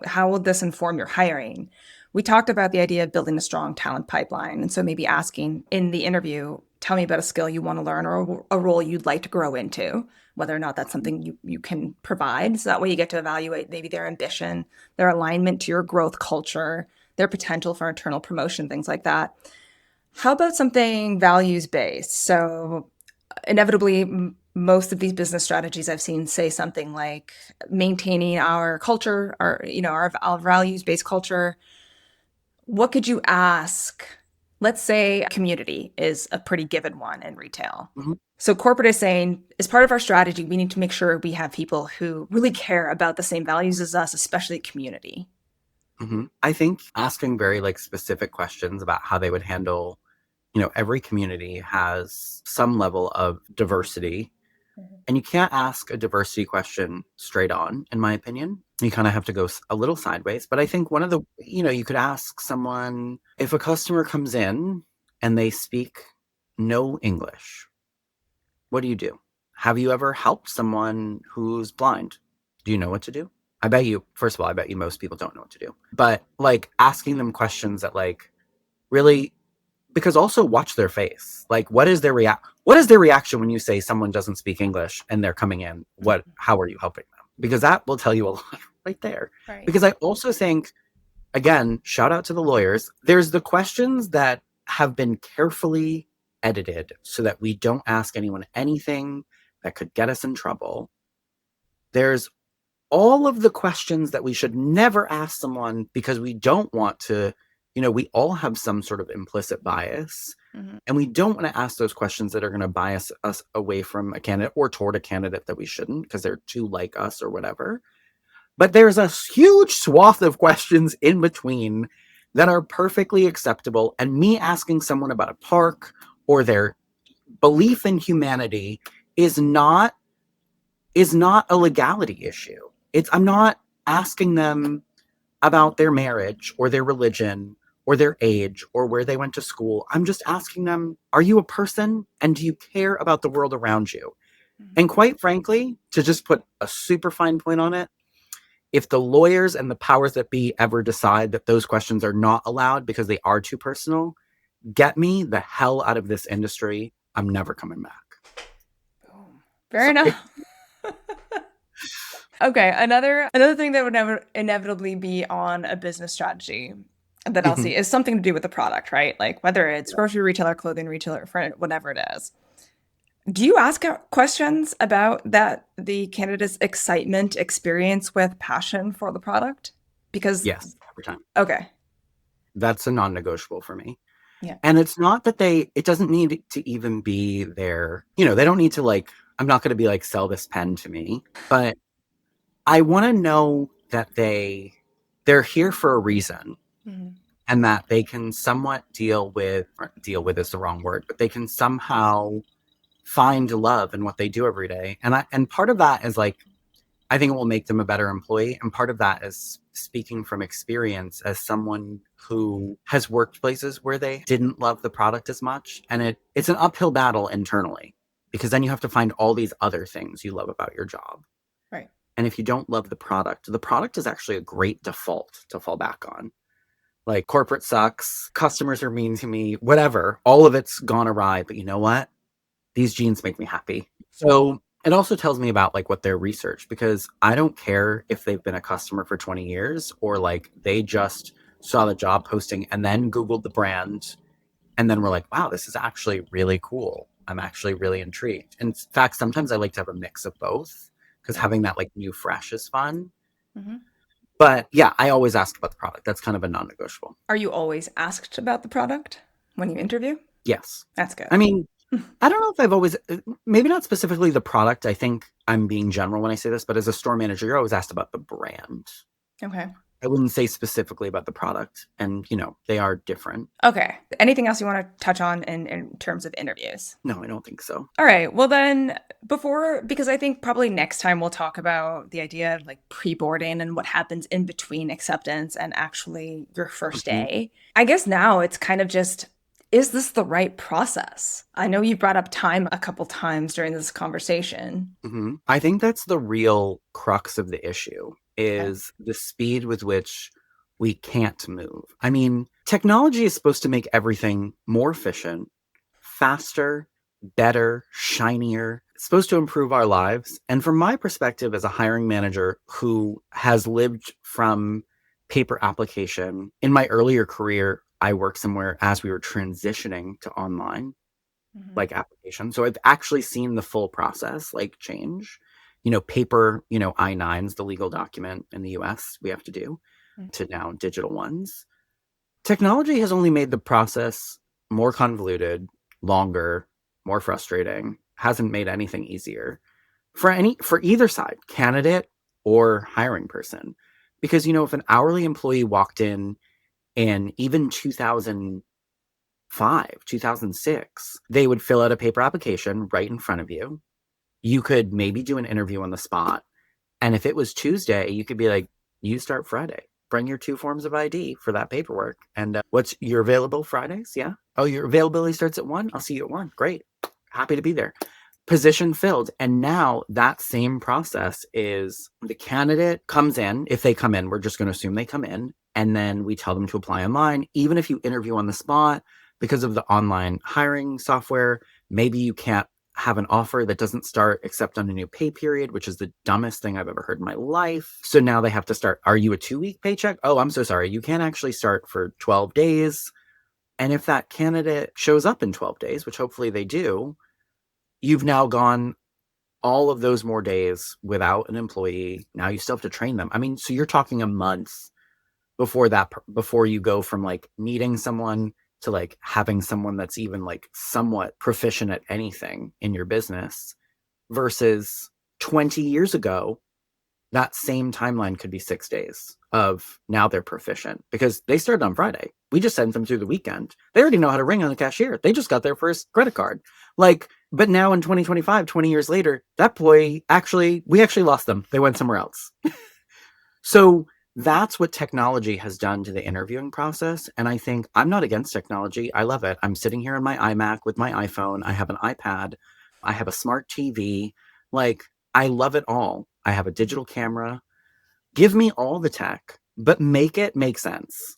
How will this inform your hiring? We talked about the idea of building a strong talent pipeline. And so maybe asking in the interview, tell me about a skill you want to learn or a role you'd like to grow into, whether or not that's something you can provide. So that way you get to evaluate maybe their ambition, their alignment to your growth culture, their potential for internal promotion, things like that. How about something values based? So inevitably, most of these business strategies I've seen say something like maintaining our culture, our values based culture. What could you ask? Let's say community is a pretty given one in retail. Mhm. So corporate is saying, as part of our strategy, we need to make sure we have people who really care about the same values as us, especially community. I think asking very like specific questions about how they would handle, every community has some level of diversity. And you can't ask a diversity question straight on, in my opinion. You kind of have to go a little sideways. But I think one of the, you could ask someone if a customer comes in and they speak no English, what do you do? Have you ever helped someone who's blind? Do you know what to do? I bet you, first of all, I bet you most people don't know what to do. But like asking them questions that like really, because also watch their face. Like what is their reaction when you say someone doesn't speak English and they're coming in? How are you helping them? Because that will tell you a lot right there. Right. Because I also think, again, shout out to the lawyers, there's the questions that have been carefully edited so that we don't ask anyone anything that could get us in trouble. There's all of the questions that we should never ask someone because we don't want to, we all have some sort of implicit bias. Mm-hmm. And we don't want to ask those questions that are going to bias us away from a candidate or toward a candidate that we shouldn't because they're too like us or whatever. But there's a huge swath of questions in between that are perfectly acceptable. And me asking someone about a park or their belief in humanity is not a legality issue. I'm not asking them about their marriage or their religion or their age or where they went to school. I'm just asking them, are you a person and do you care about the world around you? Mm-hmm. And quite frankly, to just put a super fine point on it, if the lawyers and the powers that be ever decide that those questions are not allowed because they are too personal, get me the hell out of this industry. I'm never coming back. Boom. Fair Sorry. enough. Okay, another thing that would never inevitably be on a business strategy that I'll see is something to do with the product, right? Like whether it's grocery retailer, clothing retailer, for whatever it is. Do you ask questions about the candidate's excitement, experience with passion for the product? Because Yes, every time. okay, That's a non-negotiable for me. yeah, And it's not that it doesn't need to even be there. They don't need to like, I'm not going to be like, sell this pen to me, but I want to know that they're here for a reason mm-hmm. and that they can somewhat deal with is the wrong word, but they can somehow find love in what they do every day. And part of that is like, I think it will make them a better employee. And part of that is speaking from experience as someone who has worked places where they didn't love the product as much. And it's an uphill battle internally because then you have to find all these other things you love about your job. Right. And if you don't love the product is actually a great default to fall back on. Like corporate sucks, customers are mean to me, whatever. All of it's gone awry. But you know what? These jeans make me happy. So it also tells me about like what their research, because I don't care if they've been a customer for 20 years or like they just saw the job posting and then Googled the brand and then we're like, wow, this is actually really cool. I'm actually really intrigued. In fact, sometimes I like to have a mix of both because having that like new fresh is fun. Mm-hmm. But yeah, I always ask about the product. That's kind of a non-negotiable. Are you always asked about the product when you interview? Yes. That's good. I mean, I don't know if I've always, maybe not specifically the product. I think I'm being general when I say this, but as a store manager, you're always asked about the brand. Okay. I wouldn't say specifically about the product. And, they are different. Okay. Anything else you want to touch on in terms of interviews? No, I don't think so. All right. Well, then, because I think probably next time we'll talk about the idea of like pre-boarding and what happens in between acceptance and actually your first day. I guess now it's kind of just, is this the right process? I know you brought up time a couple times during this conversation. I think that's the real crux of the issue is the speed with which we can't move. I mean, technology is supposed to make everything more efficient, faster, better, shinier. It's supposed to improve our lives. And from my perspective as a hiring manager who has lived from paper application, in my earlier career, I worked somewhere as we were transitioning to online Mhm. like application. So I've actually seen the full process like change. Paper, I-9s, the legal document in the US we have to do, Mhm. to now digital ones. Technology has only made the process more convoluted, longer, more frustrating, hasn't made anything easier for either side, candidate or hiring person. Because if an hourly employee walked in even 2005, 2006, they would fill out a paper application right in front of you. You could maybe do an interview on the spot. And if it was Tuesday, you could be like, you start Friday. Bring your 2 forms of ID for that paperwork. And what's you're available Fridays? Yeah. Oh, your availability starts at 1. I'll see you at 1. Great. Happy to be there. Position filled. And now that same process is the candidate comes in. If they come in, we're just going to assume they come in. And then we tell them to apply online. Even if you interview on the spot, because of the online hiring software, maybe you can't have an offer that doesn't start except on a new pay period, which is the dumbest thing I've ever heard in my life. So now they have to start. Are you a 2-week paycheck? Oh, I'm so sorry. You can't actually start for 12 days. And if that candidate shows up in 12 days, which hopefully they do, you've now gone all of those more days without an employee. Now you still have to train them. I mean, so you're talking a month before you go from like needing someone to like having someone that's even like somewhat proficient at anything in your business, versus 20 years ago, that same timeline could be 6 days of now they're proficient because they started on Friday. We just sent them through the weekend. They already know how to ring on the cashier. They just got their first credit card. But now in 2025, 20 years later, that boy we actually lost them. They went somewhere else. So that's what technology has done to the interviewing process. And I think I'm not against technology. I love it. I'm sitting here on my iMac with my iPhone. I have an iPad. I have a smart TV. Like, I love it all. I have a digital camera. Give me all the tech, but make it make sense.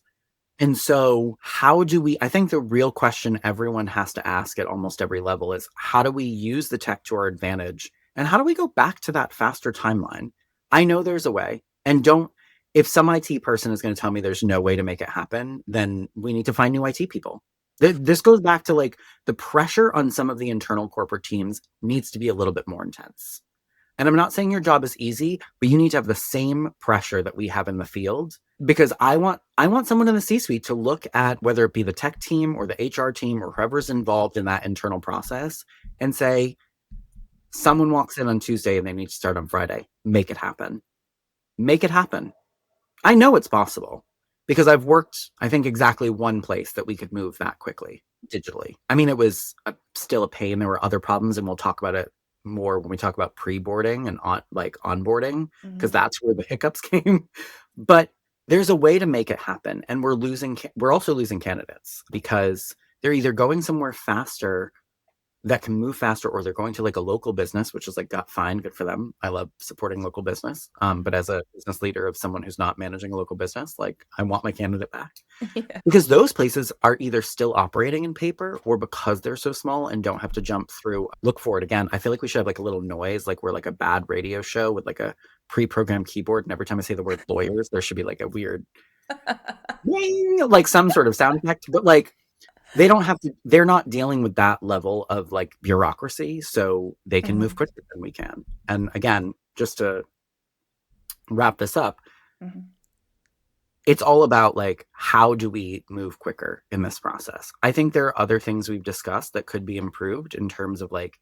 And so, I think the real question everyone has to ask at almost every level is how do we use the tech to our advantage? And how do we go back to that faster timeline? I know there's a way. If some IT person is going to tell me there's no way to make it happen, then we need to find new IT people. This goes back to like the pressure on some of the internal corporate teams needs to be a little bit more intense. And I'm not saying your job is easy, but you need to have the same pressure that we have in the field, because I want someone in the C-suite to look at whether it be the tech team or the HR team or whoever's involved in that internal process and say, someone walks in on Tuesday and they need to start on Friday. Make it happen. Make it happen. I know it's possible because I've worked, I think, exactly one place that we could move that quickly digitally. I mean, it was still a pain. There were other problems, and we'll talk about it more when we talk about pre-boarding and onboarding, because Mhm. that's where the hiccups came. But there's a way to make it happen, and we're also losing candidates because they're either going somewhere faster that can move faster, or they're going to like a local business, which is like fine, good for them. I love supporting local business. But as a business leader of someone who's not managing a local business, like I want my candidate back, Yeah. because those places are either still operating in paper or because they're so small and don't have to jump through. Look for it again. I feel like we should have like a little noise, like we're like a bad radio show with like a pre-programmed keyboard. And every time I say the word lawyers, there should be like a weird ring, like some sort of sound effect. But like they're not dealing with that level of like bureaucracy, so they can move Mhm. quicker than we can. And again, just to wrap this up, Mhm. it's all about like how do we move quicker in this process. I think there are other things we've discussed that could be improved in terms of like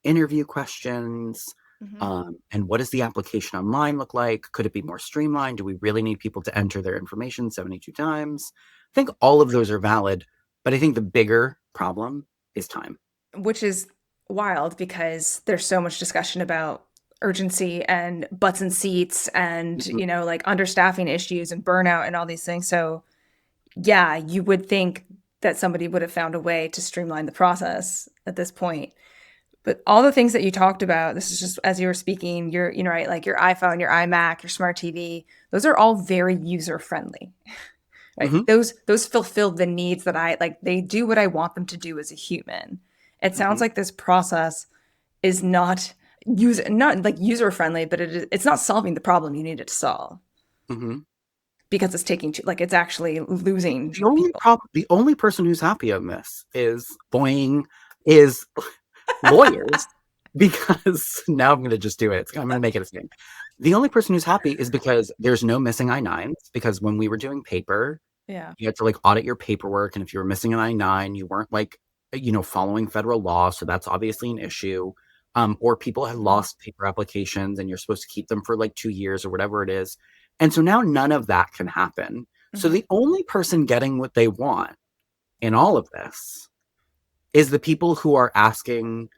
interview questions, Mhm. and what does the application online look like? Could it be more streamlined? Do we really need people to enter their information 72 times? I think all of those are valid, but I think the bigger problem is time. Which is wild because there's so much discussion about urgency and butts and seats and, Mhm. like understaffing issues and burnout and all these things. So, yeah, you would think that somebody would have found a way to streamline the process at this point. But all the things that you talked about, this is just as you were speaking, right, like your iPhone, your iMac, your smart TV, those are all very user friendly, right? Mhm. Those fulfill the needs that I like. They do what I want them to do as a human. It sounds Mhm. like this process is not like user friendly, but it's not solving the problem you need it to solve Mhm. because it's taking too like it's actually losing people. The only person who's happy on this is boing is lawyers, because now I'm going to just do it. I'm going to make it a thing. The only person who's happy is because there's no missing I-9s, because when we were doing paper, Yeah. you had to like audit your paperwork, and if you were missing an I-9, you weren't like following federal law, so that's obviously an issue. Or people had Mhm. lost paper applications and you're supposed to keep them for like 2 years or whatever it is. And so now none of that can happen. So Mhm. the only person getting what they want in all of this is the people who are asking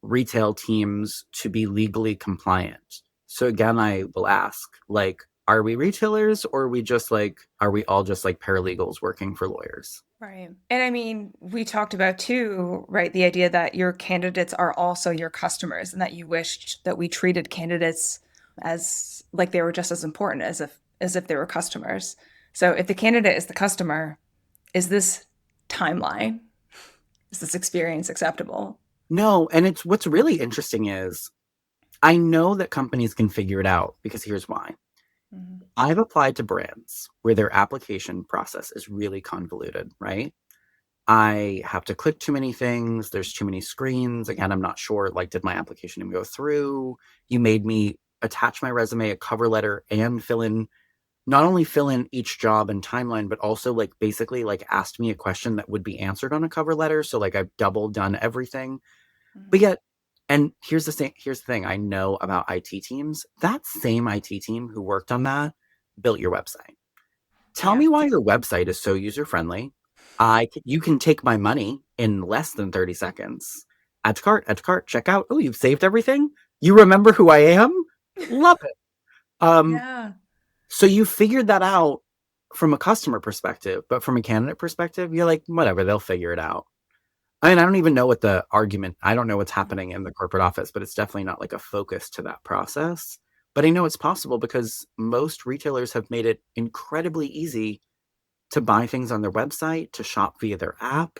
retail teams to be legally compliant. So again, I will ask, like, are we retailers, or are we all just like paralegals working for lawyers? Right. And I mean, we talked about too, right, the idea that your candidates are also your customers and that you wished that we treated candidates as like they were just as important as if they were customers. So if the candidate is the customer, is this timeline, is this experience acceptable? No, and it's what's really interesting is I know that companies can figure it out, because here's why. Mhm. I've applied to brands where their application process is really convoluted, right? I have to click too many things. There's too many screens. Again, I'm not sure, like, did my application even go through? You made me attach my resume, a cover letter, and not only fill in each job and timeline, but also like basically like asked me a question that would be answered on a cover letter. So like I've double done everything. But Mhm. yet, and here's the thing I know about IT teams. That same IT team who worked on that built your website. Tell Yeah. me why your website is so user friendly. You can take my money in less than 30 seconds. Add to cart, check out. Oh, you've saved everything. You remember who I am? Love it. Um, Yeah. so you figured that out from a customer perspective, but from a candidate perspective, you're like, whatever, they'll figure it out. I mean, I don't even know what the argument, I don't know what's happening in the corporate office, but it's definitely not like a focus to that process. But I know it's possible because most retailers have made it incredibly easy to buy things on their website, to shop via their app.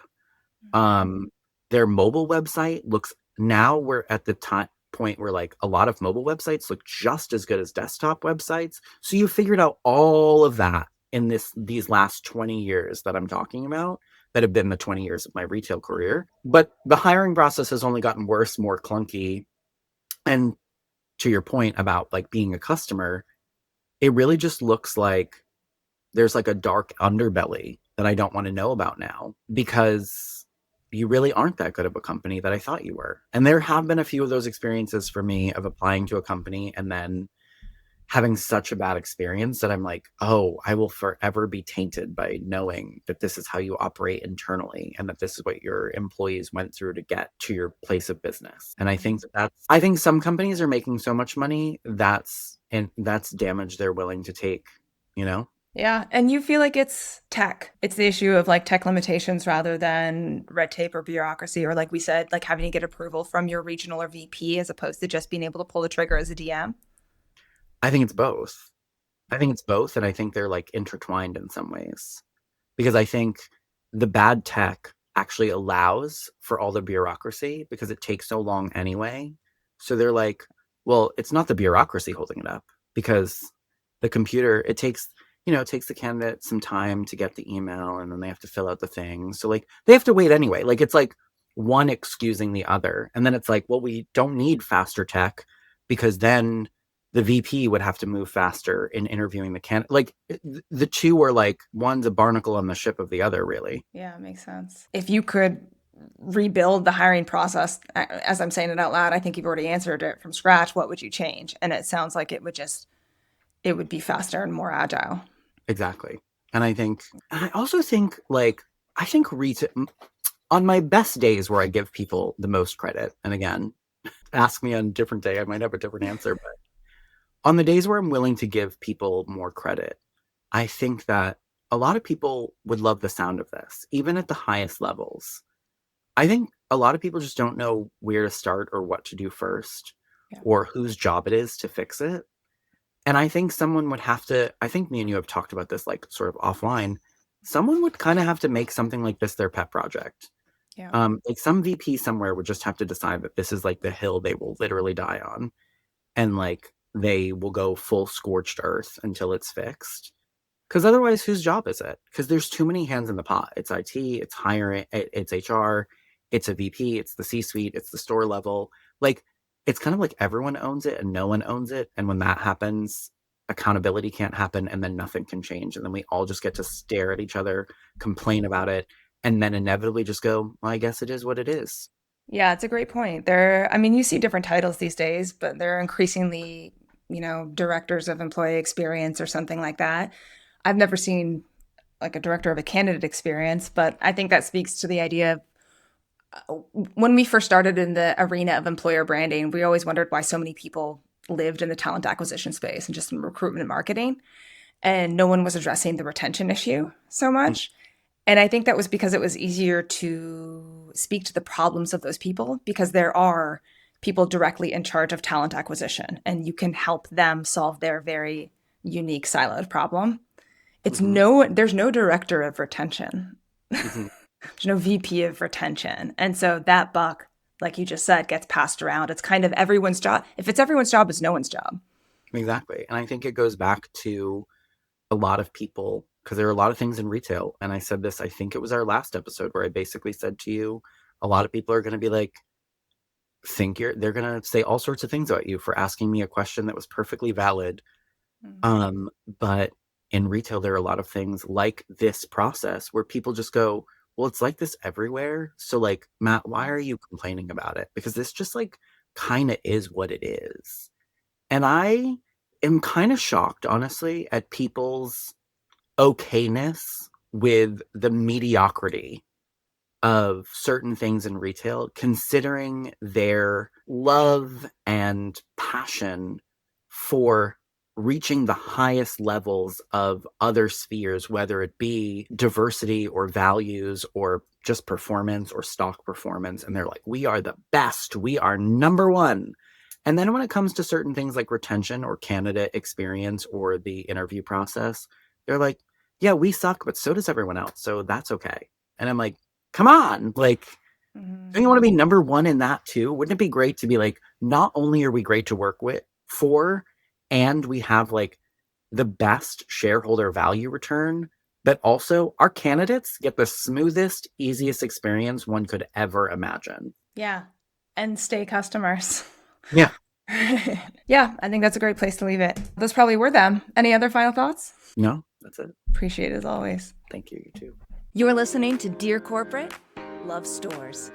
Mhm. Um, their mobile website looks, now we're at the time point where like a lot of mobile websites look just as good as desktop websites. So you figured out all of that in these last 20 years that I'm talking about, that have been the 20 years of my retail career. But the hiring process has only gotten worse, more clunky. And to your point about like being a customer, it really just looks like there's like a dark underbelly that I don't want to know about now, because you really aren't that good of a company that I thought you were. And there have been a few of those experiences for me of applying to a company and then having such a bad experience that I'm like, oh, I will forever be tainted by knowing that this is how you operate internally and that this is what your employees went through to get to your place of business. And Mhm. I think some companies are making so much money that's damage they're willing to take, you know? Yeah, and you feel like it's tech. It's the issue of like tech limitations rather than red tape or bureaucracy, or like we said, like having to get approval from your regional or VP as opposed to just being able to pull the trigger as a DM. I think it's both. I think it's both, and I think they're like intertwined in some ways. Because I think the bad tech actually allows for all the bureaucracy because it takes so long anyway. So they're like, well, it's not the bureaucracy holding it up, because the computer, it takes the candidate some time to get the email, and then they have to fill out the thing. So like they have to wait anyway. Like it's like one excusing the other. And then it's like, well, we don't need faster tech, because then the VP would have to move faster in interviewing the candidate. Like the two are like, one's a barnacle on the ship of the other, really. Yeah, it makes sense. If you could rebuild the hiring process, as I'm saying it out loud, I think you've already answered it from scratch. What would you change? And it sounds like it would be faster and more agile. Exactly. And I also think like, I think on my best days where I give people the most credit, and again, ask me on a different day, I might have a different answer, but on the days where I'm willing to give people more credit, I think that a lot of people would love the sound of this, even at the highest levels. I think a lot of people just don't know where to start or what to do first, Yeah. or whose job it is to fix it. And I think someone would have to, I think me and you have talked about this like sort of offline. Someone would kind of have to make something like this their pet project. Yeah. Like some VP somewhere would just have to decide that this is like the hill they will literally die on, and like they will go full scorched earth until it's fixed. Because otherwise, whose job is it? Because there's too many hands in the pot. It's IT, it's hiring, it's HR, it's a VP, it's the C-suite, it's the store level. Like, it's kind of like everyone owns it and no one owns it. And when that happens, accountability can't happen and then nothing can change. And then we all just get to stare at each other, complain about it, and then inevitably just go, well, I guess it is what it is. Yeah, it's a great point. I mean, you see different titles these days, but they're increasingly, directors of employee experience or something like that. I've never seen like a director of a candidate experience, but I think that speaks to the idea of when we first started in the arena of employer branding, we always wondered why so many people lived in the talent acquisition space and just in recruitment and marketing, and no one was addressing the retention issue so Mm, much. And I think that was because it was easier to speak to the problems of those people because there are people directly in charge of talent acquisition and you can help them solve their very unique siloed problem. mhm, There's no director of retention. mhm. There's no VP of retention. And so that buck, like you just said, gets passed around. It's kind of everyone's job. If it's everyone's job, it's no one's job. Exactly. And I think it goes back to a lot of people, because there are a lot of things in retail. And I said this, I think it was our last episode where I basically said to you, a lot of people are going to be like, they're going to say all sorts of things about you for asking me a question that was perfectly valid. Mm. Um, but in retail, there are a lot of things like this process where people just go, well, it's like this everywhere. So, like, Matt, why are you complaining about it? Because this just like kind of is what it is. And I am kind of shocked, honestly, at people's okayness with the mediocrity of certain things in retail, considering their love and passion for reaching the highest levels of other spheres, whether it be diversity or values or just performance or stock performance. And they're like, we are the best, we are number one. And then when it comes to certain things like retention or candidate experience or the interview process, they're like, yeah, we suck, but so does everyone else. So that's okay. And I'm like, come on, like, don't Mhm. you want to be number one in that too? Wouldn't it be great to be like, not only are we great to work with for, and we have like the best shareholder value return, but also our candidates get the smoothest, easiest experience one could ever imagine. Yeah. And stay customers. Yeah. Yeah, I think that's a great place to leave it. Those probably were them. Any other final thoughts? No, that's it. Appreciate it as always. Thank you, you too. You're listening to Dear Corporate, Love Stores.